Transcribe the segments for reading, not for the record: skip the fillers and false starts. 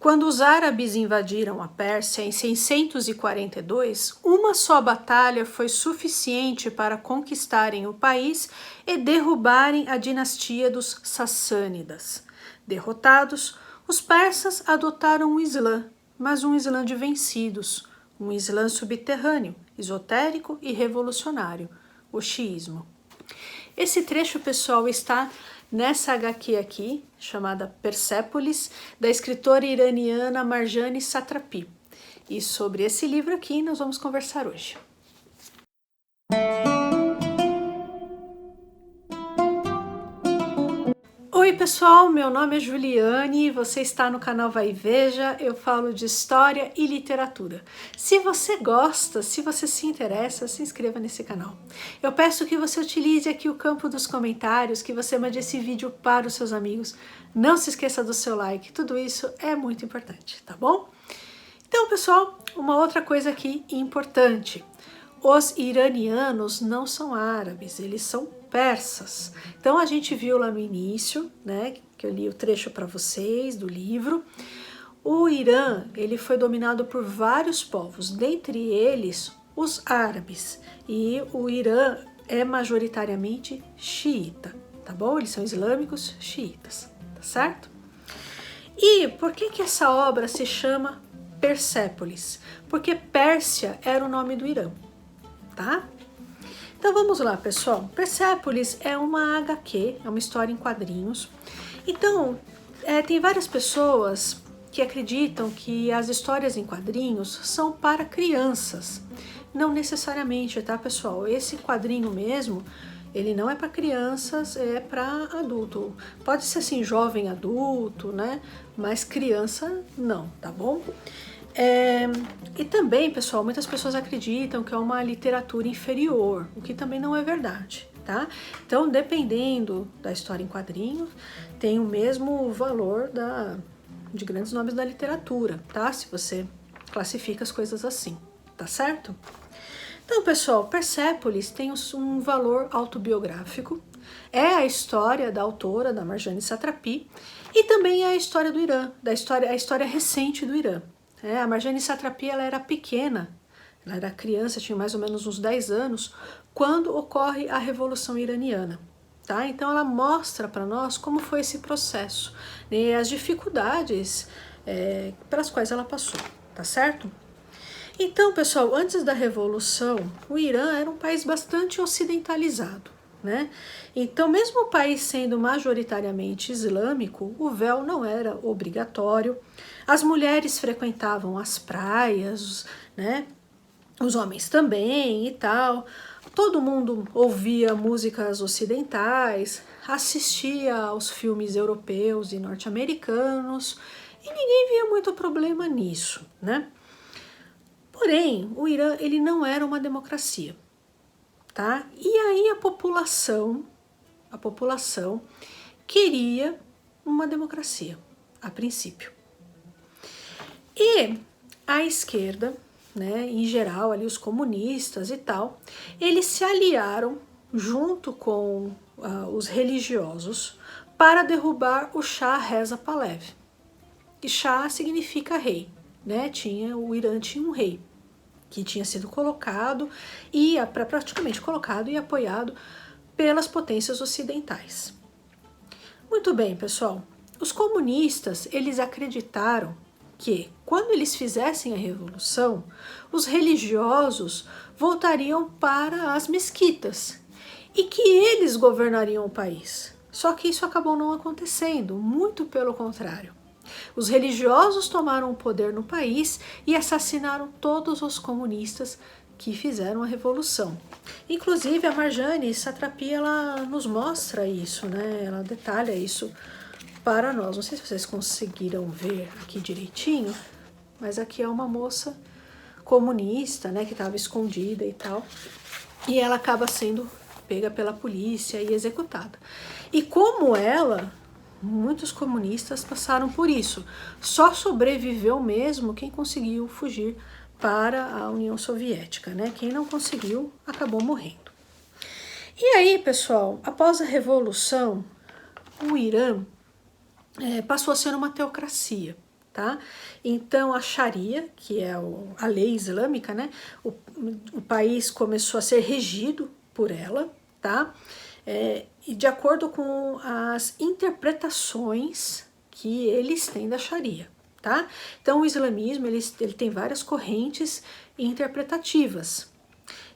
Quando os árabes invadiram a Pérsia em 642, uma só batalha foi suficiente para conquistarem o país e derrubarem a dinastia dos Sassânidas. Derrotados, os persas adotaram o Islã, mas um Islã de vencidos, um Islã subterrâneo, esotérico e revolucionário, o xiismo. Esse trecho, pessoal, está nessa HQ aqui, chamada Persépolis, da escritora iraniana Marjane Satrapi. E sobre esse livro aqui nós vamos conversar hoje. Oi pessoal, meu nome é Juliane, você está no canal Vai e Veja, eu falo de história e literatura. Se você gosta, se você se interessa, se inscreva nesse canal. Eu peço que você utilize aqui o campo dos comentários, que você mande esse vídeo para os seus amigos. Não se esqueça do seu like, tudo isso é muito importante, tá bom? Então pessoal, uma outra coisa aqui importante. Os iranianos não são árabes, eles são persas. Então a gente viu lá no início, né, que eu li o trecho para vocês do livro. O Irã, ele foi dominado por vários povos, dentre eles os árabes. E o Irã é majoritariamente xiita, tá bom? Eles são islâmicos xiitas, tá certo? E por que essa obra se chama Persépolis? Porque Pérsia era o nome do Irã. Tá? Então vamos lá, pessoal. Persépolis é uma HQ, é uma história em quadrinhos. Então, tem várias pessoas que acreditam que as histórias em quadrinhos são para crianças. Não necessariamente, tá, pessoal? Esse quadrinho mesmo, ele não é para crianças, é para adulto. Pode ser assim, jovem adulto, né? Mas criança não, tá bom? E também, pessoal, muitas pessoas acreditam que é uma literatura inferior, o que também não é verdade, tá? Então, dependendo da história em quadrinhos, tem o mesmo valor de grandes nomes da literatura, tá? Se você classifica as coisas assim, tá certo? Então, pessoal, Persépolis tem um valor autobiográfico, é a história da autora, da Marjane Satrapi, e também é a história do Irã, a história recente do Irã. A Marjane Satrapi, ela era pequena, ela era criança, tinha mais ou menos uns 10 anos, quando ocorre a Revolução Iraniana. Tá? Então ela mostra para nós como foi esse processo, né, as dificuldades pelas quais ela passou, tá certo? Então, pessoal, antes da Revolução, o Irã era um país bastante ocidentalizado, né? Então, mesmo o país sendo majoritariamente islâmico, o véu não era obrigatório, as mulheres frequentavam as praias, né? Os homens também e tal, todo mundo ouvia músicas ocidentais, assistia aos filmes europeus e norte-americanos, e ninguém via muito problema nisso, né? Porém, o Irã, ele não era uma democracia, tá? E aí a população queria uma democracia, a princípio. E a esquerda, né, em geral, ali os comunistas e tal, eles se aliaram junto com os religiosos para derrubar o Shah Reza Pahlavi. E Shah significa rei, né? O Irã tinha um rei que tinha sido colocado e praticamente colocado e apoiado pelas potências ocidentais. Muito bem, pessoal. Os comunistas, eles acreditaram que, quando eles fizessem a revolução, os religiosos voltariam para as mesquitas e que eles governariam o país. Só que isso acabou não acontecendo, muito pelo contrário. Os religiosos tomaram o poder no país e assassinaram todos os comunistas que fizeram a revolução. Inclusive a Marjane Satrapi, ela nos mostra isso, né? Ela detalha isso para nós. Não sei se vocês conseguiram ver aqui direitinho, mas aqui é uma moça comunista, né, que estava escondida e tal, e ela acaba sendo pega pela polícia e executada. E como ela, muitos comunistas passaram por isso. Só sobreviveu mesmo quem conseguiu fugir para a União Soviética, né? Quem não conseguiu acabou morrendo. E aí, pessoal, após a Revolução, o Irã passou a ser uma teocracia, tá? Então a Sharia, que é a lei islâmica, né? O país começou a ser regido por ela, tá? E de acordo com as interpretações que eles têm da Sharia, tá? Então o islamismo ele tem várias correntes interpretativas.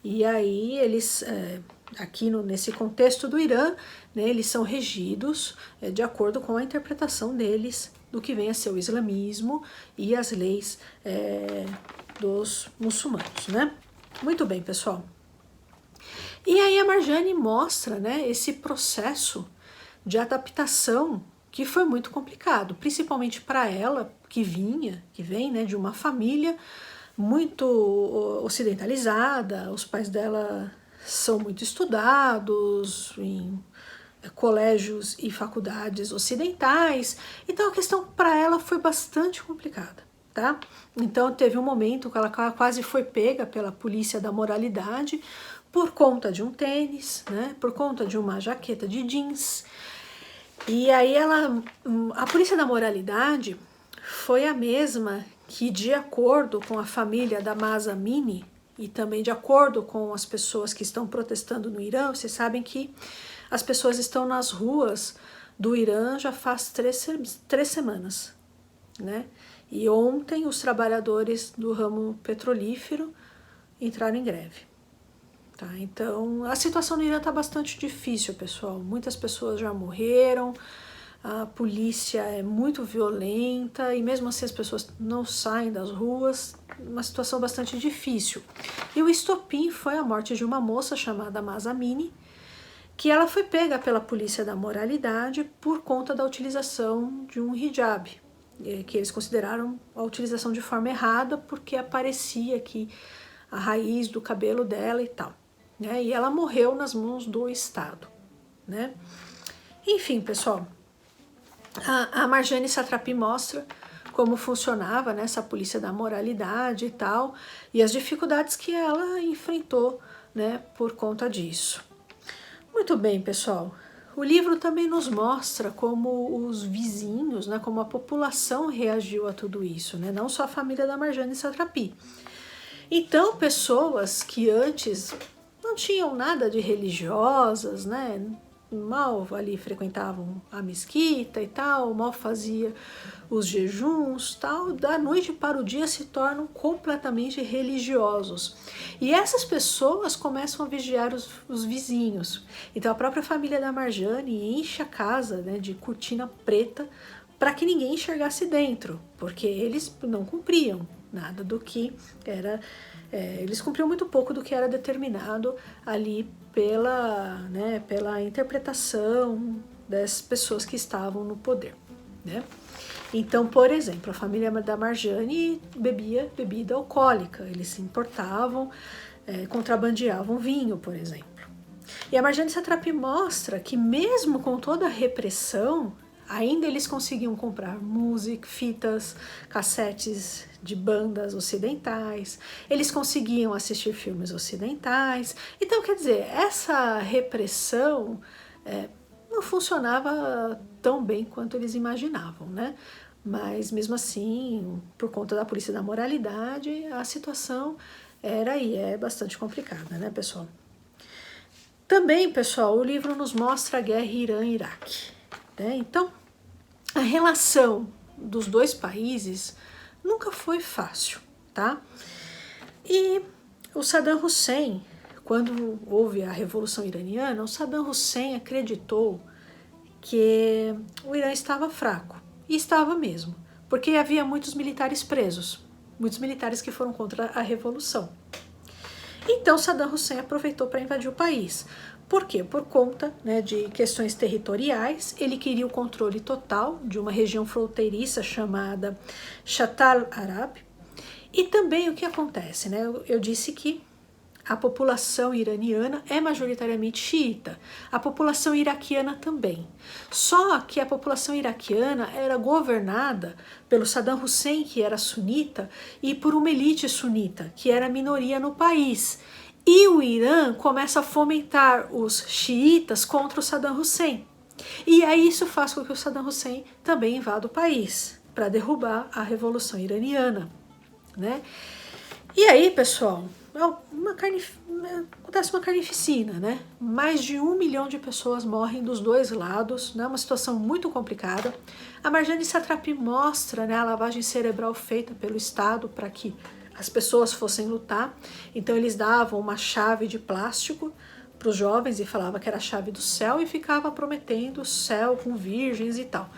E aí eles, aqui nesse contexto do Irã, né, eles são regidos de acordo com a interpretação deles do que vem a ser o islamismo e as leis dos muçulmanos, né? Muito bem, pessoal. E aí a Marjane mostra, né, esse processo de adaptação que foi muito complicado, principalmente para ela, que vem, né, de uma família muito ocidentalizada, os pais dela são muito estudados em colégios e faculdades ocidentais, então a questão para ela foi bastante complicada, tá? Então teve um momento que ela quase foi pega pela polícia da moralidade por conta de um tênis, né? Por conta de uma jaqueta de jeans. E aí a polícia da moralidade foi a mesma que, de acordo com a família da Mahsa Amini e também de acordo com as pessoas que estão protestando no Irã, vocês sabem que as pessoas estão nas ruas do Irã já faz três semanas, né? E ontem os trabalhadores do ramo petrolífero entraram em greve. Tá? Então a situação no Irã está bastante difícil, pessoal. Muitas pessoas já morreram, a polícia é muito violenta e mesmo assim as pessoas não saem das ruas, uma situação bastante difícil. E o estopim foi a morte de uma moça chamada Mahsa Amini, que ela foi pega pela polícia da moralidade por conta da utilização de um hijab, que eles consideraram a utilização de forma errada porque aparecia aqui a raiz do cabelo dela e tal, né? E ela morreu nas mãos do Estado, né? Enfim, pessoal, a Marjane Satrapi mostra como funcionava, né, essa polícia da moralidade e tal, e as dificuldades que ela enfrentou, né, por conta disso. Muito bem, pessoal. O livro também nos mostra como os vizinhos, né, como a população reagiu a tudo isso, né, não só a família da Marjane Satrapi. Então, pessoas que antes não tinham nada de religiosas, né, mal ali frequentavam a mesquita e tal, mal fazia os jejuns, tal, da noite para o dia se tornam completamente religiosos. E essas pessoas começam a vigiar os vizinhos. Então a própria família da Marjane enche a casa, né, de cortina preta para que ninguém enxergasse dentro, porque eles não cumpriam nada do que era... eles cumpriam muito pouco do que era determinado ali pela interpretação das pessoas que estavam no poder, né? Então, por exemplo, a família da Marjane bebia bebida alcoólica, eles se importavam, contrabandeavam vinho, por exemplo. E a Marjane Satrapi mostra que mesmo com toda a repressão, ainda eles conseguiam comprar música, fitas, cassetes de bandas ocidentais, eles conseguiam assistir filmes ocidentais. Então, quer dizer, essa repressão não funcionava tão bem quanto eles imaginavam, né? Mas mesmo assim, por conta da polícia da moralidade, a situação era e é bastante complicada, né, pessoal? Também, pessoal, o livro nos mostra a guerra Irã-Iraque, né? Então, a relação dos dois países nunca foi fácil, tá? E o Saddam Hussein, quando houve a Revolução Iraniana, o Saddam Hussein acreditou que o Irã estava fraco. E estava mesmo, porque havia muitos militares presos, muitos militares que foram contra a Revolução. Então Saddam Hussein aproveitou para invadir o país. Por quê? Por conta, né, de questões territoriais. Ele queria o controle total de uma região fronteiriça chamada Shatt al-Arab. E também o que acontece, né? Eu disse que a população iraniana é majoritariamente xiita, a população iraquiana também. Só que a população iraquiana era governada pelo Saddam Hussein, que era sunita, e por uma elite sunita, que era minoria no país. E o Irã começa a fomentar os xiitas contra o Saddam Hussein. E aí isso faz com que o Saddam Hussein também invada o país. para derrubar a Revolução Iraniana, né? E aí, pessoal, acontece uma carnificina, né? Mais de 1 milhão de pessoas morrem dos dois lados, né? Uma situação muito complicada. A Marjane Satrapi mostra, né, a lavagem cerebral feita pelo Estado para que as pessoas fossem lutar. Então eles davam uma chave de plástico para os jovens e falava que era a chave do céu e ficava prometendo o céu com virgens e tal.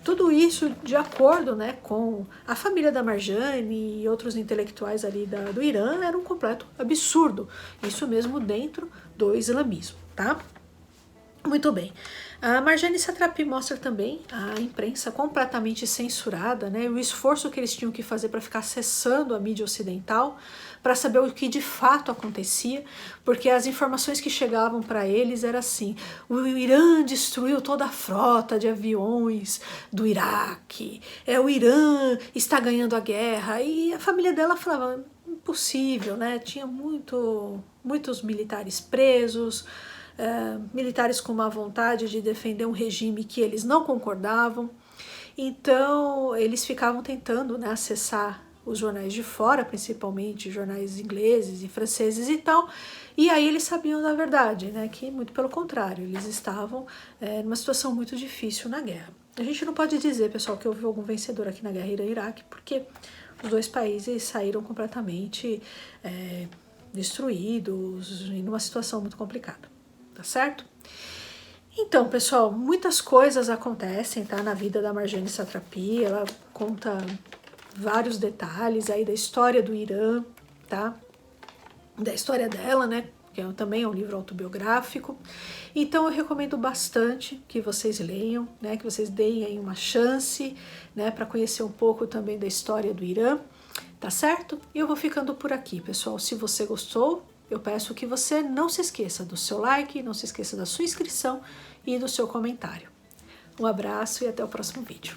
Tudo isso de acordo, né, com a família da Marjane e outros intelectuais ali do Irã, era um completo absurdo. Isso mesmo dentro do islamismo, tá? Muito bem. A Marjane Satrapi mostra também a imprensa completamente censurada, né, o esforço que eles tinham que fazer para ficar acessando a mídia ocidental, para saber o que de fato acontecia, porque as informações que chegavam para eles era assim: o Irã destruiu toda a frota de aviões do Iraque, o Irã está ganhando a guerra, e a família dela falava, impossível, né, tinha muitos militares presos, militares com uma vontade de defender um regime que eles não concordavam, então eles ficavam tentando, né, acessar os jornais de fora, principalmente jornais ingleses e franceses e tal, e aí eles sabiam da verdade, né, que muito pelo contrário, eles estavam numa situação muito difícil na guerra. A gente não pode dizer, pessoal, que houve algum vencedor aqui na guerra Irã-Iraque, porque os dois países saíram completamente destruídos, em uma situação muito complicada. Tá certo? Então, pessoal, muitas coisas acontecem, tá, na vida da Marjane Satrapi. Ela conta vários detalhes aí da história do Irã, tá? Da história dela, né? Que também é um livro autobiográfico. Então eu recomendo bastante que vocês leiam, né? Que vocês deem aí uma chance, né? Para conhecer um pouco também da história do Irã, tá certo? E eu vou ficando por aqui, pessoal. Se você gostou, eu peço que você não se esqueça do seu like, não se esqueça da sua inscrição e do seu comentário. Um abraço e até o próximo vídeo.